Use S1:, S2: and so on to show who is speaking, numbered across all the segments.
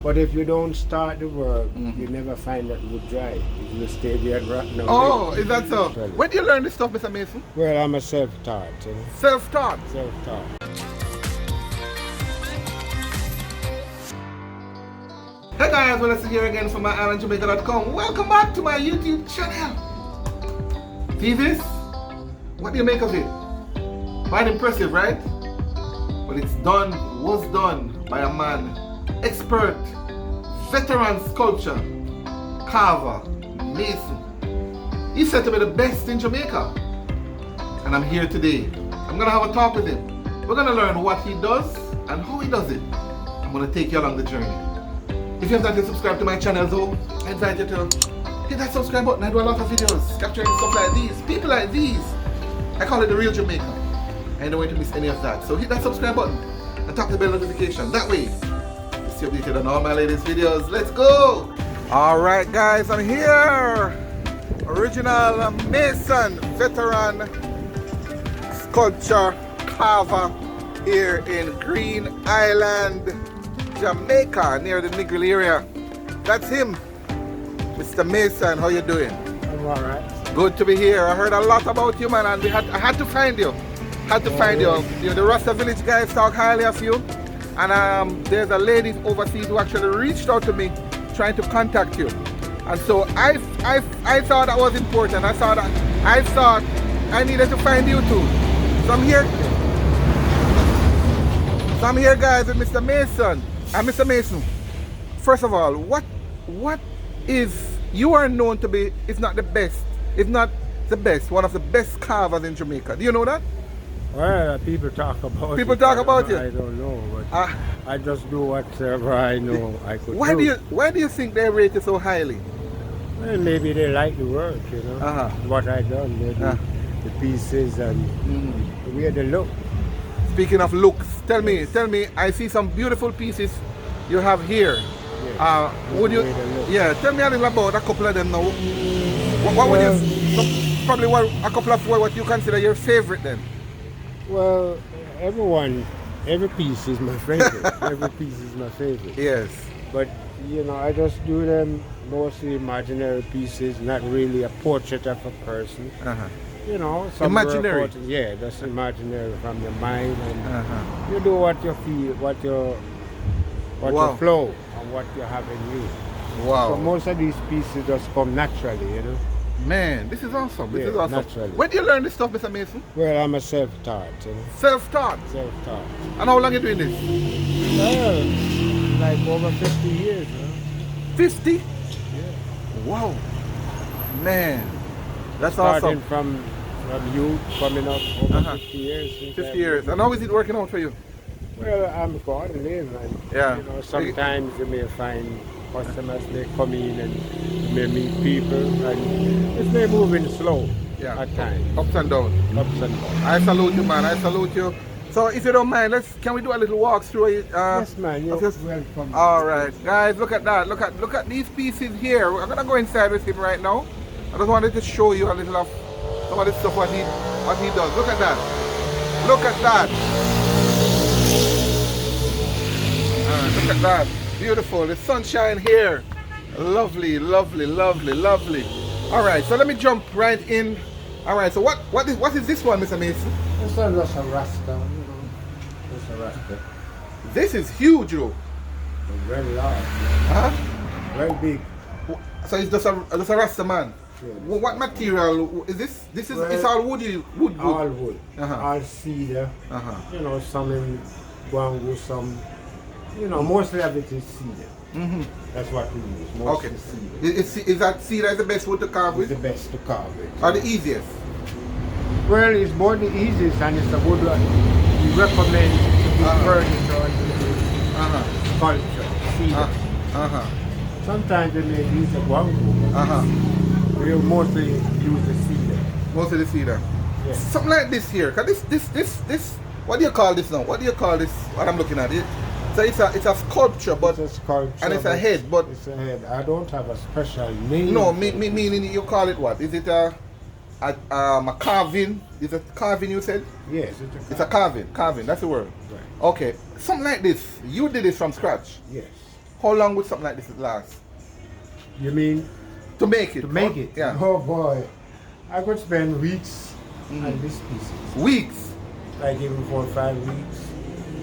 S1: But if you don't start the work, you never find that wood dry. If you stay there and rot now.
S2: Oh, is that so? When do you learn this stuff, Mr. Mason?
S1: Well, I'm a self-taught, you know.
S2: Self-taught?
S1: Self-taught.
S2: Hey guys, well, it's here again from My-Island-Jamaica.com. Welcome back to my YouTube channel. See this? What do you make of it? Quite impressive, right? But it's was done by a man, expert, veteran sculptor, carver, mason. He said to be the best in Jamaica. And I'm here today. I'm gonna have a talk with him. We're gonna learn what he does and how he does it. I'm gonna take you along the journey. If you have not yet subscribed to my channel though, I invite you to hit that subscribe button. I do a lot of videos capturing stuff like these, people like these. I call it the real Jamaica. I don't want you to miss any of that. So hit that subscribe button and tap the bell notification. That way, you'll stay updated on all my latest videos. Let's go! Alright guys, I'm here. Original Mason, veteran sculpture, carver here in Green Island, Jamaica, near the Negril area. That's him, Mr. Mason. How you doing?
S1: I'm alright.
S2: Good to be here. I heard a lot about you, man, and I had to find you. The Rasta Village guys talk highly of you, and there's a lady overseas who actually reached out to me trying to contact you, and so I thought that was important. I thought I needed to find you too. So I'm here, guys, with Mr. Mason. And Mr. Mason, first of all, what is, you are known to be, if not the best, if not the best, one of the best carvers in Jamaica. Do you know that?
S1: Well, people talk about
S2: People talk about you?
S1: I don't know, but I just do whatever I know I could
S2: do. Why do you think they rate you so highly?
S1: Well, maybe they like the work, you know, what I done, maybe the pieces and the way they look.
S2: Speaking of looks, tell me, I see some beautiful pieces you have here.
S1: Yes.
S2: Would you, tell me a little about a couple of them now. What would you, probably a couple of what you consider your favorite then?
S1: Well, every piece is my favorite. Every piece is my favorite.
S2: Yes.
S1: But, you know, I just do them mostly imaginary pieces, not really a portrait of a person. You know, some
S2: imaginary.
S1: Yeah, that's imaginary from your mind, and you do what you feel, what you flow, and what you have in you.
S2: Wow.
S1: So most of these pieces just come naturally, you know.
S2: Man, this is awesome. This is awesome. Naturally. When do you learn this stuff, Mr. Mason?
S1: Well, I'm a self-taught, you know.
S2: Self-taught?
S1: Self-taught.
S2: And how long are you doing this?
S1: Well, like over 50 years, you know.
S2: 50?
S1: Yeah.
S2: Wow. Man, that's
S1: Starting
S2: awesome.
S1: From youth, coming up over 50 years.
S2: 50 years. And how is it working out for you?
S1: Well, I'm going to live, and you know, sometimes you may find customers, they come in and you may meet people, and it's may moving slow at times.
S2: Ups and downs.
S1: Ups and downs.
S2: I salute you, man. I salute you. So if you don't mind, can we do a little walk through it?
S1: Yes, man. You're welcome.
S2: All right, guys. Look at that. Look at these pieces here. I'm gonna go inside with him right now. I just wanted to show you a little of some of the stuff what he does. Look at that. Look at that. Look at that. Beautiful. The sunshine here. Lovely, lovely, lovely, lovely. All right. So let me jump right in. All right. So what is this one, Mr. Mason?
S1: This one is a Rasta. It's a Rasta.
S2: This is huge, though.
S1: Very large. Very big.
S2: So it's just a Rasta man.
S1: Yeah.
S2: What material is this? This is it's all wood.
S1: All wood. All cedar. You know, some in guangu, some. You know, mostly of it is cedar. That's what we use. Mostly cedar.
S2: Is that cedar is the best wood to carve with?
S1: It's the best to carve with.
S2: Or the easiest?
S1: Well, it's both the easiest and it's a good one. We recommend to be furniture and sculpture, cedar. Sometimes they may use the guangu. We mostly use the cedar.
S2: Mostly the cedar.
S1: Yes.
S2: Something like this here. Cause this. What do you call this now? What do you call this? What I'm looking at it. So it's a sculpture, but
S1: it's a sculpture,
S2: and it's a head, but
S1: it's a head. I don't have a special name.
S2: No, meaning you call it what? Is it a carving? Is it carving? You said?
S1: Yes,
S2: it's a carving. Carving. That's the word.
S1: Right.
S2: Okay, something like this. You did it from scratch.
S1: Yes.
S2: How long would something like this last?
S1: You mean
S2: To make it?
S1: to make it?
S2: Yeah.
S1: Oh boy, I could spend weeks on this pieces.
S2: Weeks.
S1: Like even 4 or 5 weeks.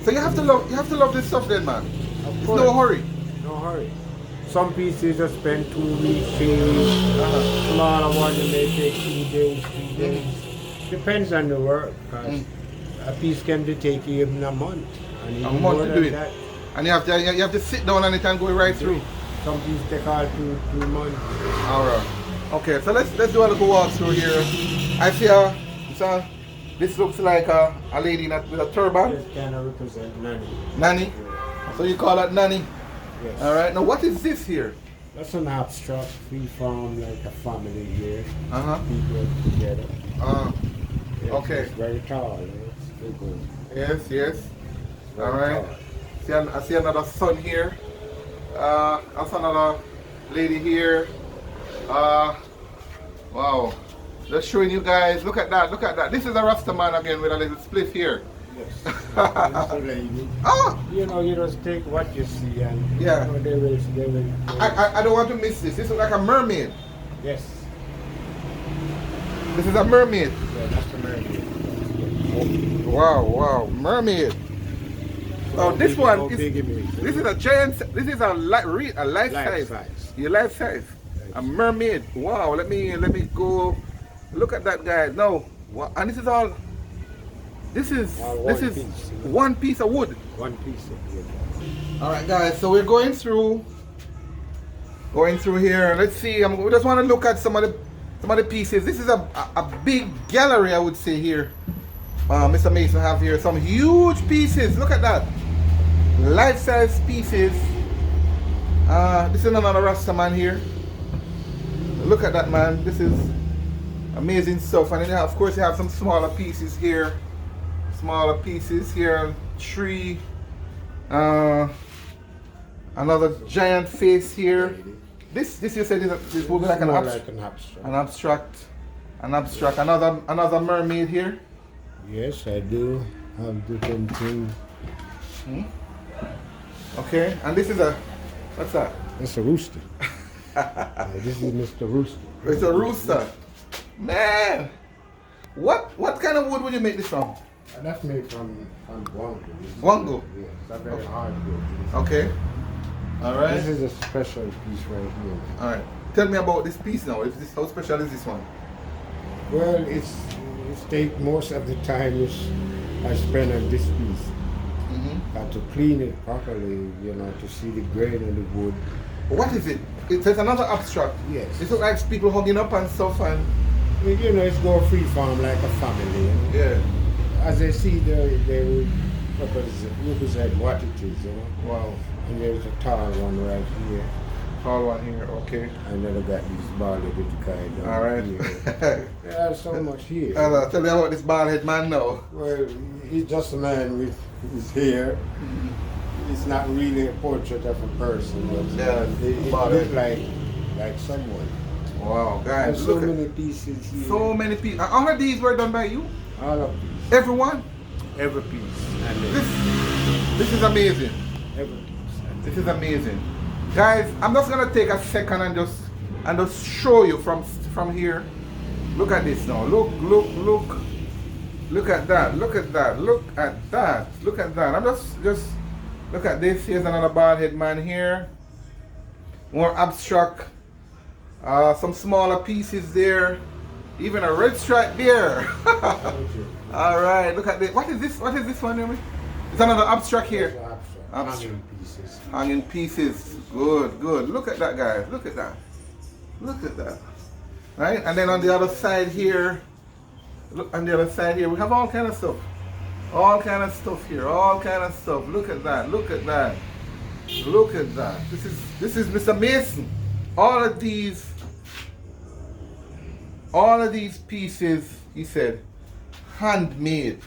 S2: So you have to love this stuff then, man.
S1: Of
S2: It's
S1: course.
S2: no hurry.
S1: No hurry. Some pieces just spend 2 weeks, 3 weeks. Smaller one you may take 2 days, 3 days. Depends on the work. 'Cause a piece can be take even a month. And
S2: A
S1: even
S2: month
S1: more
S2: to
S1: than
S2: do it.
S1: that.
S2: And you have to sit down on it and go right through.
S1: Some pieces take all 2 months.
S2: Alright. Okay, so let's do a little walk through here. I see this looks like a lady with a turban.
S1: This kind of represent nanny.
S2: Nanny. So you call that nanny?
S1: Yes.
S2: Alright. Now what is this here?
S1: That's an abstract free form, like a family here.
S2: Uh-huh.
S1: People together. Yes,
S2: Okay.
S1: It's very tall. It's very good.
S2: Yes, yes.
S1: Very
S2: Alright.
S1: tall.
S2: I see another son here. Also another lady here. Wow. Just showing you guys. Look at that. Look at that. This is a Rasta man again with a little split here.
S1: Yes. It's a lady.
S2: Oh!
S1: You know, you just take what you see and
S2: Yeah.
S1: you know, they will.
S2: I don't want to miss this. This is like a mermaid.
S1: Yes.
S2: This is a mermaid.
S1: Yeah, that's the mermaid.
S2: Wow, wow, mermaid. Oh, this
S1: How
S2: one
S1: big it
S2: is.
S1: is.
S2: This is a giant. This is a life
S1: Life
S2: size.
S1: size.
S2: Your life size. A mermaid. Wow. Let me go. Look at that guy. No. Wow. And this is all. This is
S1: All
S2: this
S1: one
S2: is
S1: piece.
S2: one piece of wood.
S1: One piece of wood.
S2: All right, guys. So we're going through here. Let's see. We just want to look at some of the pieces. This is a big gallery, I would say here. Mr. Mason have here some huge pieces. Look at that. Life-size pieces. This is another Rasta man here. Look at that, man. This is amazing stuff. And then of course you have some smaller pieces here. Smaller pieces here. Tree. Another giant face here. This you said this would be like an abstract. Another mermaid here.
S1: Yes, I do have different things.
S2: Okay, and this is what's that?
S1: That's a rooster. This is Mr. Rooster.
S2: It's a rooster. Man, what kind of wood would you make this from?
S1: That's made from Wango.
S2: Wango?
S1: Yes, that's very hard wood.
S2: Okay. All right.
S1: This is a special piece right here.
S2: All right. Tell me about this piece now. How special is this one?
S1: Well, it's take most of the time I spend on this piece. Got to clean it properly, you know, to see the grain of the wood.
S2: What is it? It's another abstract.
S1: Yes.
S2: It looks like people hugging up and stuff and.
S1: You know, it's go free form like a family. You know?
S2: Yeah.
S1: As they see, they will represent what it is, you know.
S2: Wow.
S1: And there's a tall one right here.
S2: Tall one here. Okay.
S1: And then I got these bald-headed kind down
S2: All right.
S1: here. There's so much here.
S2: Tell me about this bald-head man now.
S1: Well, he's just a man with his hair. It's not really a portrait of a person, but
S2: Yeah,
S1: it looks like someone.
S2: Wow, guys,
S1: There's so
S2: look
S1: many
S2: at
S1: pieces here.
S2: so many pieces. All of these were done by you?
S1: All of these.
S2: Everyone?
S1: Every piece. And
S2: This is amazing.
S1: every piece.
S2: This is amazing. Guys, I'm just gonna take a second and just show you from here. Look at this now. Look at that. Look at that. Look at that. Look at that. I'm just look at this. Here's another bald head man here. More abstract. Some smaller pieces there. Even a red stripe there. All right. Look at this. What is this? What is this one, Amy? It's another abstract here.
S1: Hanging pieces.
S2: Hanging pieces. Good, good. Look at that, guys. Look at that. Look at that. Right? And then on the other side here, look on the other side here, we have all kind of stuff. All kind of stuff here. All kind of stuff. Look at that. Look at that. Look at that. This is Mr. Mason. All of these pieces, he said, handmade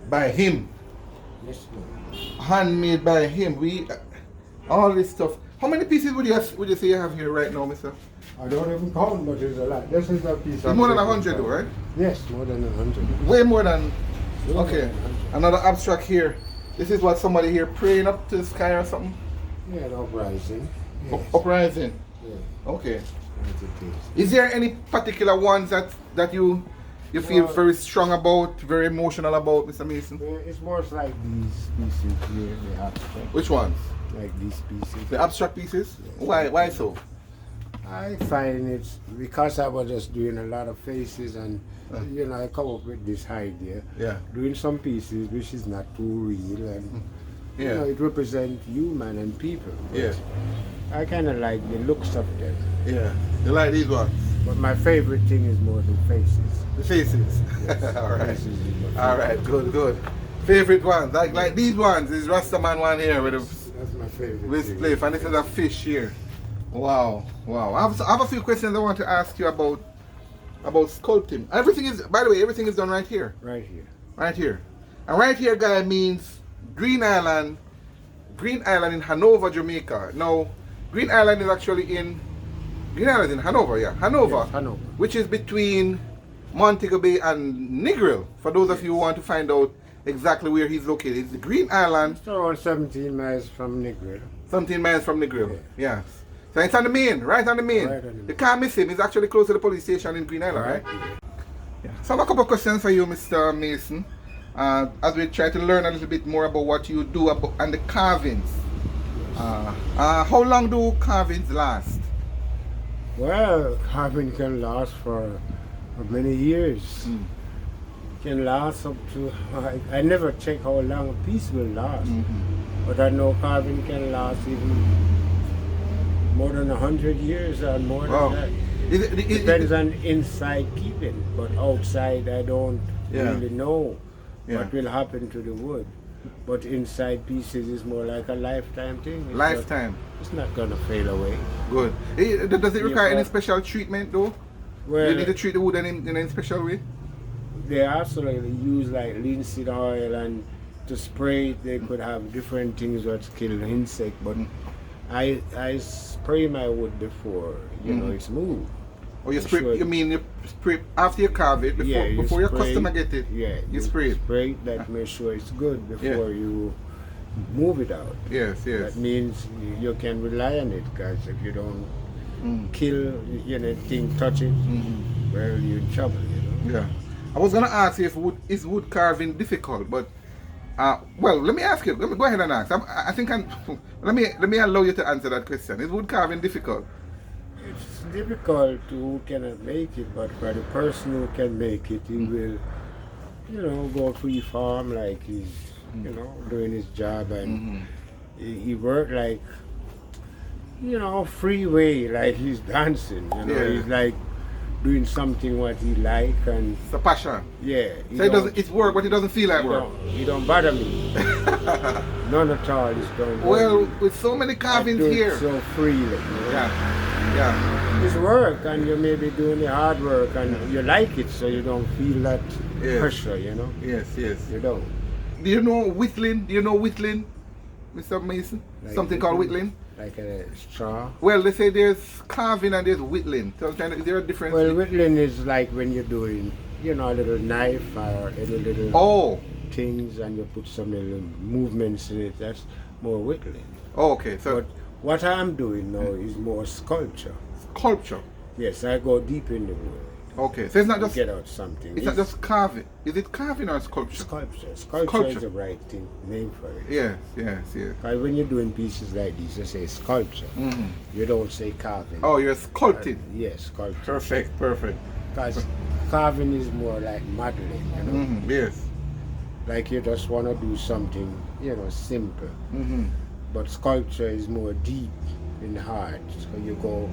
S2: by him.
S1: Yes, ma'am.
S2: Handmade by him. All this stuff. How many pieces would you say you have here right now, mister?
S1: I don't even count, but there's a lot. This is a piece.
S2: It's more than 100 though, right?
S1: Yes, more than 100.
S2: Way more than.
S1: More
S2: Okay.
S1: than 100.
S2: Another abstract here. This is what somebody here praying up to the sky or something.
S1: Yeah, an uprising. Yes.
S2: Uprising.
S1: Yeah.
S2: Okay.
S1: That's the case.
S2: Is there any particular ones that you feel
S1: Well,
S2: very strong about, very emotional about, Mr. Mason?
S1: It's more like these pieces here, the abstract.
S2: Which ones?
S1: Like these pieces.
S2: The abstract pieces?
S1: Yes.
S2: Why so?
S1: I find it's because I was just doing a lot of faces and you know I come up with this idea.
S2: Yeah.
S1: Doing some pieces which is not too real and you
S2: Yeah.
S1: know it represents human and people. But
S2: Yeah.
S1: I kinda like the looks of them.
S2: Yeah. You like these ones?
S1: But my favorite thing is more the faces.
S2: The faces.
S1: Yes.
S2: All right.
S1: Faces is my favorite.
S2: All right. Good. Favorite ones, like these ones. This Rastaman one here with
S1: That's my favorite.
S2: with
S1: thing.
S2: spliff, and this is a fish here. Wow. I have a few questions I want to ask you about sculpting. Everything is, by the way, everything is done right here.
S1: Right here.
S2: Right here. And right here, guy, means Green Island in Hanover, Jamaica. Now, Green Island is actually in Hanover, yeah. Hanover,
S1: Yes, Hanover.
S2: which is between Montego Bay and Negril. For those of you who want to find out exactly where he's located, it's the Green Island,
S1: It's around 17 miles from Negril.
S2: 17 miles from Negril.
S1: Yeah.
S2: Yes. So it's on the main, right on the main.
S1: Right on the main.
S2: You can't miss him. He's actually close to the police station in Green Island, right? Yeah. So I have a couple of questions for you, Mr. Mason, as we try to learn a little bit more about what you do and the carvings. How long do carvings last?
S1: Well, carving can last for many years.
S2: Mm.
S1: Can last up to, I never check how long a piece will last, but I know carving can last even more than 100 years or more
S2: Wow.
S1: than that.
S2: Is
S1: Depends on inside keeping, but outside I don't
S2: Yeah.
S1: really know
S2: Yeah.
S1: what will happen to the wood. But inside pieces is more like a lifetime thing.
S2: lifetime?
S1: It's not gonna fade away.
S2: Good. Does it require
S1: Yeah,
S2: any
S1: but-
S2: special treatment though?
S1: Well,
S2: You need to treat the wood in any special way?
S1: they also use like linseed oil and to spray it, they could have different things that kill insect, but I spray my wood before, you know, it's moved.
S2: Or you
S1: I'm
S2: spray?
S1: sure-
S2: You mean you spray after you carve it before your
S1: spray-
S2: customer get it?
S1: Yeah,
S2: You spray it.
S1: Spray it, that make sure it's good before you move it out.
S2: Yes.
S1: That means you can rely on it, because if you don't kill, you know, thing, touch it, well, you're in trouble, you know.
S2: Yeah. I was gonna ask you if wood carving difficult, but well, let me ask you. Let me go ahead and ask. Let me allow you to answer that question. Is wood carving difficult?
S1: It's difficult who cannot make it, but for the person who can make it, he will, you know, go free farm like he's, you know, doing his job, and he work like, you know, free way, like he's dancing, you know,
S2: Yeah.
S1: he's like doing something what he like, and
S2: It's a passion.
S1: yeah.
S2: So it's work, but it doesn't feel like work.
S1: He don't bother me. None at all. It's don't
S2: Well,
S1: bother me.
S2: with so many
S1: I
S2: carvings
S1: do it
S2: here.
S1: so freely. You know?
S2: Yeah.
S1: It's work, and you may be doing the hard work, and you like it, so you don't feel that
S2: Yes.
S1: pressure, you know.
S2: Yes.
S1: You don't.
S2: Do you know whittling? Mr. Mason?
S1: Like
S2: Something called whittling?
S1: Like a straw.
S2: Well, they say there's carving and there's whittling. So is there a difference?
S1: Well, whittling is like when you're doing, you know, a little knife or any little
S2: Oh,
S1: things, and you put some little movements in it. That's more whittling.
S2: okay. So
S1: But what I'm doing now is more sculpture.
S2: sculpture.
S1: Yes, I go deep in the wood.
S2: Okay. So it's not
S1: to
S2: just
S1: get out something.
S2: it's not just carving. Is it carving or sculpture?
S1: Sculpture. Sculpture
S2: Sculpture.
S1: is the right thing, name for it.
S2: Yes.
S1: Because when you're doing pieces like these, you say sculpture. You don't say carving.
S2: Oh, you're sculpting.
S1: Yes, sculpture.
S2: Perfect.
S1: Because carving is more like modeling, you know.
S2: Yes.
S1: Like you just want to do something, you know, simple. But sculpture is more deep in the heart. So you go,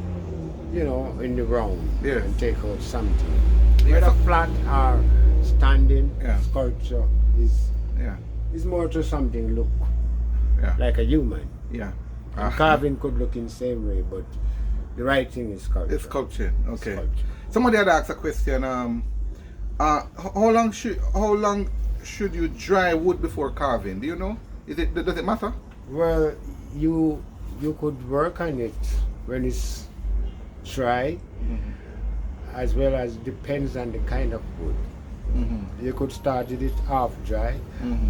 S1: you know, in the round
S2: Yes.
S1: and take out something.
S2: Yeah,
S1: Whether
S2: so-
S1: flat or standing,
S2: Yeah.
S1: sculpture is
S2: Yeah.
S1: more to something look
S2: Yeah.
S1: like a human.
S2: Yeah.
S1: And carving could look in the same way, but the right thing is sculpture.
S2: It's sculpture. Okay.
S1: Sculpture.
S2: Somebody had asked a question. How long should you dry wood before carving? Do you know? Does it matter?
S1: Well, you could work on it when it's dry, as well as depends on the kind of wood. You could start with it half dry,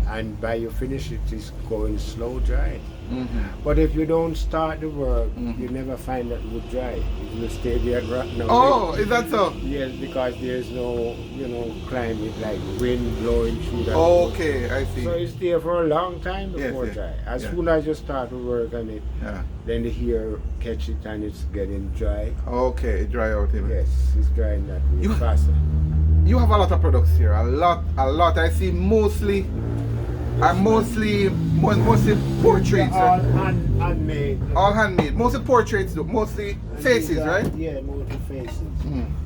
S1: and by you finish it, it's going slow dry. But if you don't start the work, you never find that wood dry. It will stay there rotten away.
S2: Oh, is that so?
S1: Yes, because there's no, climate like wind blowing through that.
S2: Okay, I see.
S1: So it's there for a long time before
S2: yes.
S1: dry. As
S2: Yeah.
S1: soon as you start to work on it, then the hair catch it and it's getting dry.
S2: Okay, it dry out even.
S1: Yes, it's drying that way faster.
S2: You have a lot of products here, a lot. I see mostly portraits.
S1: All handmade.
S2: All handmade, mostly portraits, though. Mostly faces, right?
S1: Yeah, mostly faces.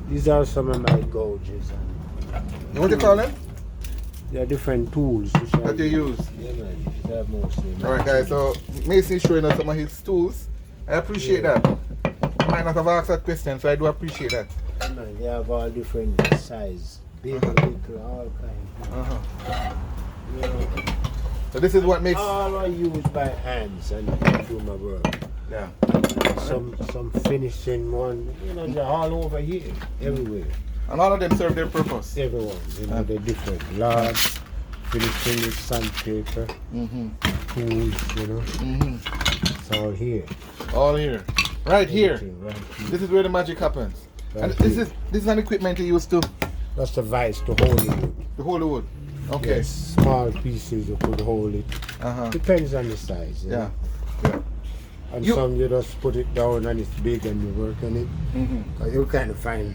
S1: These are some of my gouges.
S2: What do you call them?
S1: There are different tools
S2: That you use.
S1: Yeah, man. These are mostly.
S2: Alright, guys, so Mason is showing us some of his tools. I appreciate that. I might not have asked that question, so I do appreciate that.
S1: Yeah, man. They have all different size, big, little, all kinds.
S2: So this is what makes.
S1: All I use by hands and do my work.
S2: Yeah.
S1: Some finishing one, they're all over here, everywhere.
S2: And all of them serve their purpose.
S1: Everyone, they're different. Large, finishing with sandpaper, tools, it's all here.
S2: All here. Right here.
S1: Right here.
S2: This is where the magic happens.
S1: Right
S2: And
S1: here.
S2: this is an equipment you use to
S1: That's the vice to hold the wood.
S2: hold the wood. Okay.
S1: Yes, small pieces you could hold it. Depends on the size. you know.
S2: Yeah.
S1: And some you just put it down and it's big and you work on it. 'Cause you kind of find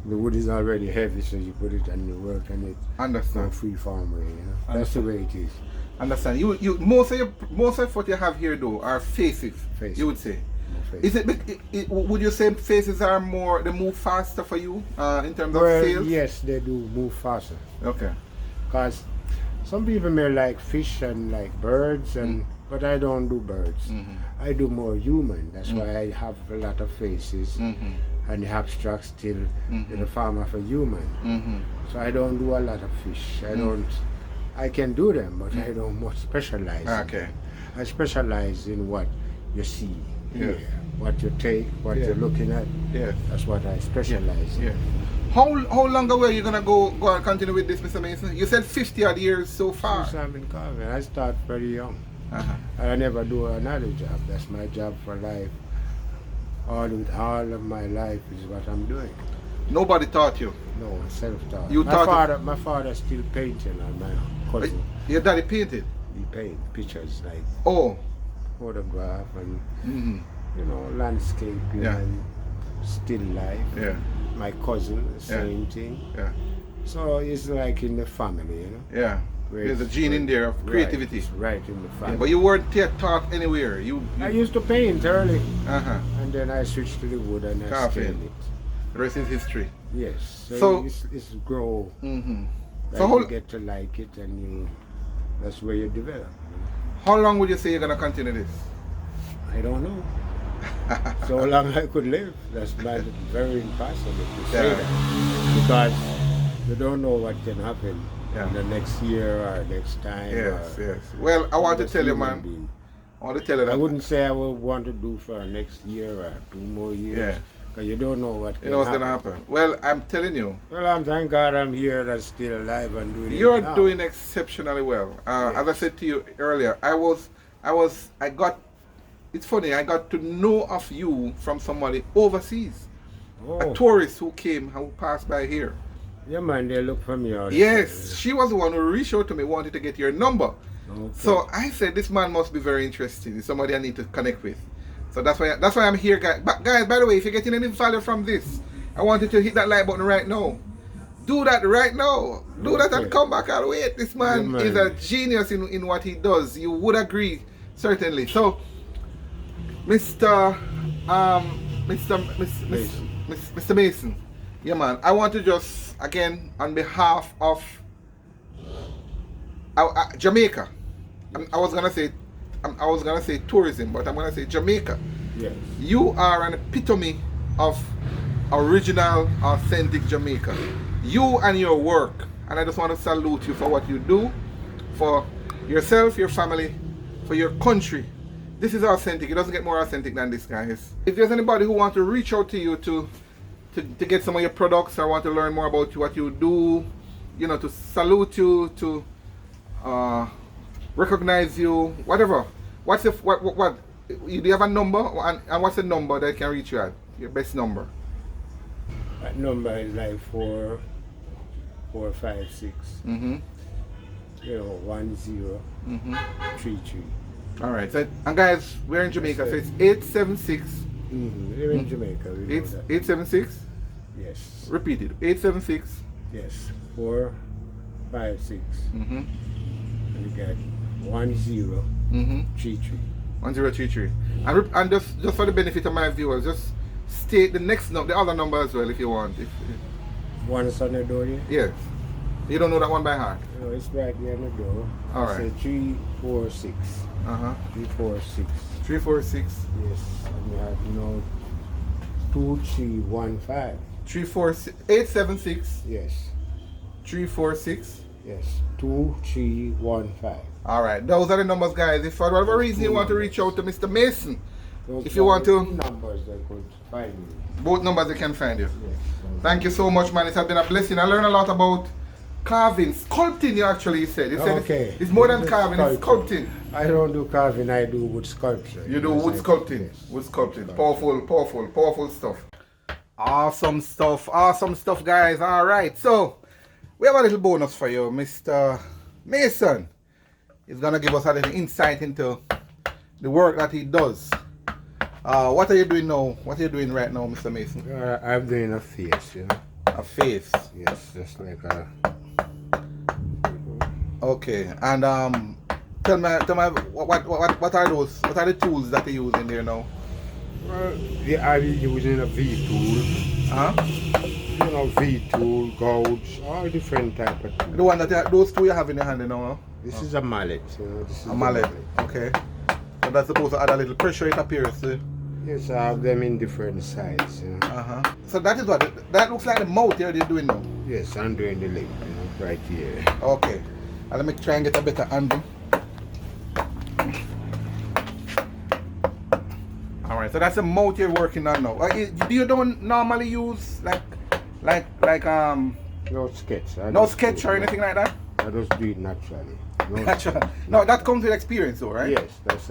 S1: the wood is already heavy, so you put it and you work on it.
S2: Understand.
S1: Free form way, That's the way it is.
S2: Understand. You most of what you have here though are faces. You would say. Is it, would you say faces are they move faster for you in terms of sales?
S1: Yes, they do move faster.
S2: Okay.
S1: Because some people may like fish and like birds, but I don't do birds. I do more human. That's why I have a lot of faces and the abstract still in the farmer for human. So I don't do a lot of fish. I can do them, but I don't much specialize.
S2: Okay.
S1: I specialize in what you see here, what you take, what you're looking at.
S2: Yes.
S1: That's what I specialize in.
S2: Yeah. How long away are you gonna go and continue with this, Mr. Mason? You said 50 odd years so far.
S1: Since I've been carving, I start very young. I never do another job. That's my job for life. All of my life is what I'm doing.
S2: Nobody taught you.
S1: No, self-taught.
S2: You taught
S1: my father still painting on my cousin.
S2: Your daddy painted?
S1: He paint pictures like photograph and landscaping and still life.
S2: Yeah.
S1: My cousin, the same thing.
S2: Yeah.
S1: So it's like in the family,
S2: Yeah. There's a gene in there of creativity.
S1: Right in the family.
S2: But you weren't taught anywhere.
S1: I used to paint early.
S2: And
S1: then I switched to the wood and I stayed it.
S2: The rest is history.
S1: Yes.
S2: So
S1: it's grow.
S2: So
S1: you get to like it and that's where you develop.
S2: How long would you say you're gonna continue this?
S1: I don't know. So long I could live. That's very impossible to say that. Because you don't know what can happen in the next year or next time.
S2: Yes. Well, I want to tell you, man. I want to tell you that.
S1: I wouldn't say I would want to do for next year or 2 more years.
S2: Yeah.
S1: Because you don't know what can
S2: what's going to happen. Well, I'm telling you.
S1: Well, thank God I'm here that's still alive and doing it.
S2: You're doing exceptionally well. As I said to you earlier, it's funny, I got to know of you from somebody overseas. A tourist who passed by here.
S1: Yeah, man, they look for me all the
S2: Yes,
S1: time.
S2: she was the one who reached out to me, wanted to get your number.
S1: Okay.
S2: So I said, this man must be very interesting. He's somebody I need to connect with. So that's why I'm here, guys. But guys, by the way, if you're getting any value from this, I want you to hit that like button right now. Do that right now. Do that and come back and wait. This man is a genius in what he does. You would agree, certainly. So, Mr. Mason. Yeah, man. I want to just, again, on behalf of Jamaica. I was gonna say tourism, but I'm gonna say Jamaica.
S1: Yes.
S2: You are an epitome of original, authentic Jamaica. You and your work, and I just want to salute you for what you do, for yourself, your family, for your country. This is authentic. It doesn't get more authentic than this, guys. If there's anybody who wants to reach out to you to get some of your products or want to learn more about what you do, to salute you, to recognize you, whatever, What's the what? Do you have a number, and what's the number that can reach you at? Your best number?
S1: That number is like 456.
S2: Mm-hmm.
S1: 1033.
S2: All right. So, and guys, we're in Jamaica, so it's 876.
S1: We're in Jamaica. We know that.
S2: 876.
S1: Yes.
S2: Repeat it. 876.
S1: Yes. 456.
S2: Mm-hmm.
S1: And we got 1033.
S2: 1033. And just for the benefit of my viewers, just state the next number, the other number as well, if you want.
S1: One's on the door, yeah?
S2: Yes. You don't know that one by heart?
S1: No, it's right there on the door.
S2: All right.
S1: It's 346. 346.
S2: 346.
S1: Yes. And we have 2315.
S2: 346. 876.
S1: Yes.
S2: 346.
S1: Yes. 2315.
S2: All right. Those are the numbers, guys. If for whatever reason you want to reach out to Mr. Mason,
S1: Those
S2: if you want to,
S1: numbers that could find me.
S2: both numbers they can find you.
S1: Yes.
S2: Thank you so much, man. It has been a blessing. I learned a lot about carving, sculpting. You actually said. You said
S1: Okay.
S2: it's more than carving. It's sculpting.
S1: I don't do carving. I do wood sculpture.
S2: You do wood sculpting.
S1: Yes.
S2: Wood sculpting. Powerful stuff. Awesome stuff, guys. All right. So we have a little bonus for you, Mr. Mason. He's gonna give us a little insight into the work that he does. What are you doing now? What are you doing right now, Mr. Mason?
S1: I'm doing a face,
S2: A face.
S1: Yes, just like a.
S2: Okay. And tell me what are those? What are the tools that you use in there now?
S1: Well, I'm using a V tool. V tool, gouge, all different type of tools.
S2: The one that those two you have in your hand now. Huh?
S1: This is a mallet. This is
S2: A mallet. Okay. So that's supposed to add a little pressure, it appears.
S1: Yes, I have them in different sizes.
S2: So that is what that looks like the mouth here you're doing now.
S1: Yes, I'm doing the leg, right here.
S2: Okay. And let me try and get a better angle. Alright, so that's the mouth you're working on now. Do you don't normally use like
S1: No sketch.
S2: no sketch or anything like that?
S1: I just do it naturally.
S2: No, that comes with experience though, right?
S1: Yes, that's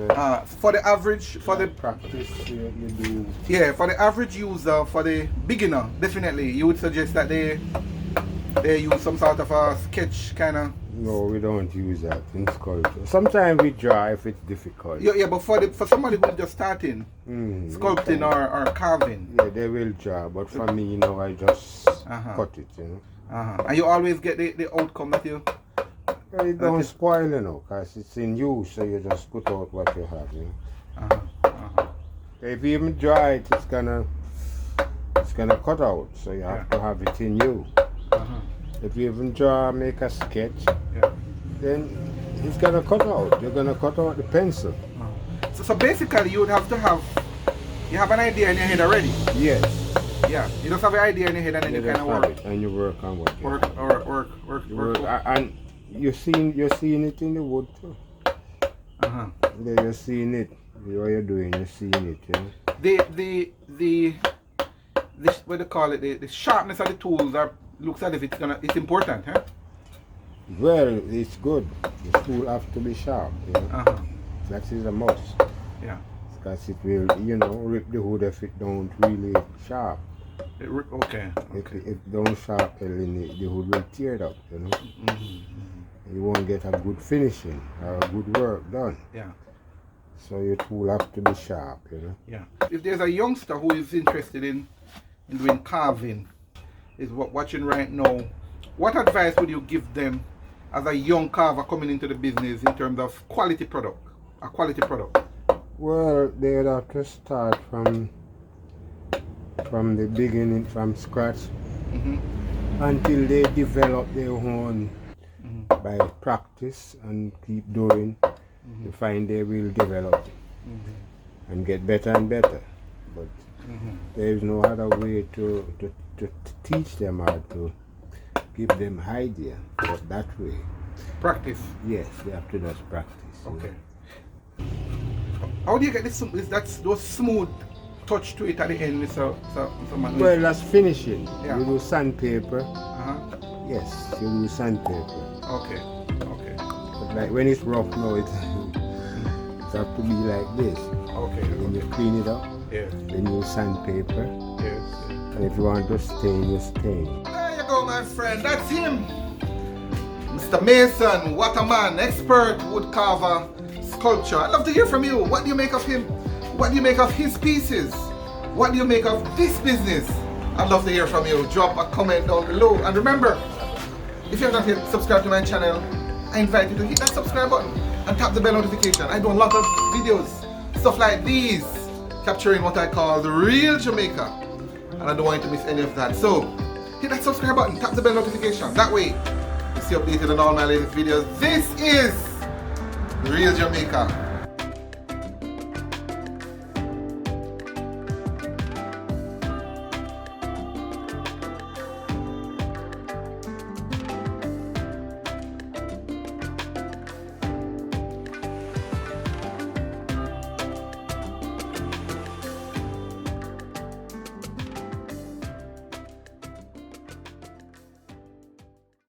S2: for the average, for the
S1: practice you do.
S2: yeah, for the average user, for the beginner, definitely you would suggest that they use some sort of a sketch kind of.
S1: No, we don't use that in sculpture. Sometimes we draw if it's difficult.
S2: Yeah, but for somebody who's just starting sculpting or carving.
S1: Yeah, they will draw, but for me, I just cut it,
S2: And you always get the outcome that you.
S1: It don't spoil, because it's in use, so you just put out what you have, If you even draw it, it's gonna cut out, so you have to have it in you. If you even make a sketch, then it's gonna cut out. You're gonna cut out the pencil.
S2: So basically, you would have to have an idea in your head already.
S1: Yes.
S2: Yeah, you just have an idea in your head and then you kind of work.
S1: And you work on what you
S2: Work.
S1: And you're seeing it in the wood too. Yeah, you're seeing it. What you're doing, you're seeing it.
S2: The what do you call it? The sharpness of the tools looks as if it's important, huh?
S1: Well, it's good. The tool have to be sharp. That is a must.
S2: Yeah.
S1: Because it will, rip the wood if it don't really sharp.
S2: Okay.
S1: If it don't sharpen it, the wood will tear it up, You won't get a good finishing or a good work done.
S2: Yeah.
S1: So your tool have to be sharp,
S2: Yeah. If there's a youngster who is interested in doing carving, is watching right now, what advice would you give them as a young carver coming into the business in terms of quality product? A quality product?
S1: Well, they would have to start from the beginning, from scratch, until they develop their own by practice and keep doing. You find they will develop and get better and better. But there is no other way to teach them how to give them idea, but that way.
S2: Practice?
S1: Yes, they have to just practice.
S2: Okay. How do you get those smooth touch to it at the end, Mr. Manuel?
S1: Well, that's finishing.
S2: Yeah.
S1: You do sandpaper. Yes, you do sandpaper.
S2: Okay.
S1: But like when it's rough now, it's have to be like this.
S2: Okay.
S1: Then you clean it up.
S2: Yeah.
S1: Then you sandpaper.
S2: Yes.
S1: And if you want to stain, you stain.
S2: There you go, my friend. That's him. Mr. Mason, what a man. Expert wood carver, sculpture. I'd love to hear from you. What do you make of him? What do you make of his pieces? What do you make of this business? I'd love to hear from you. Drop a comment down below. And remember, if you have not yet subscribed to my channel, I invite you to hit that subscribe button and tap the bell notification. I do a lot of videos, stuff like these, capturing what I call the real Jamaica. And I don't want you to miss any of that. So, hit that subscribe button, tap the bell notification. That way, you stay updated on all my latest videos. This is the real Jamaica.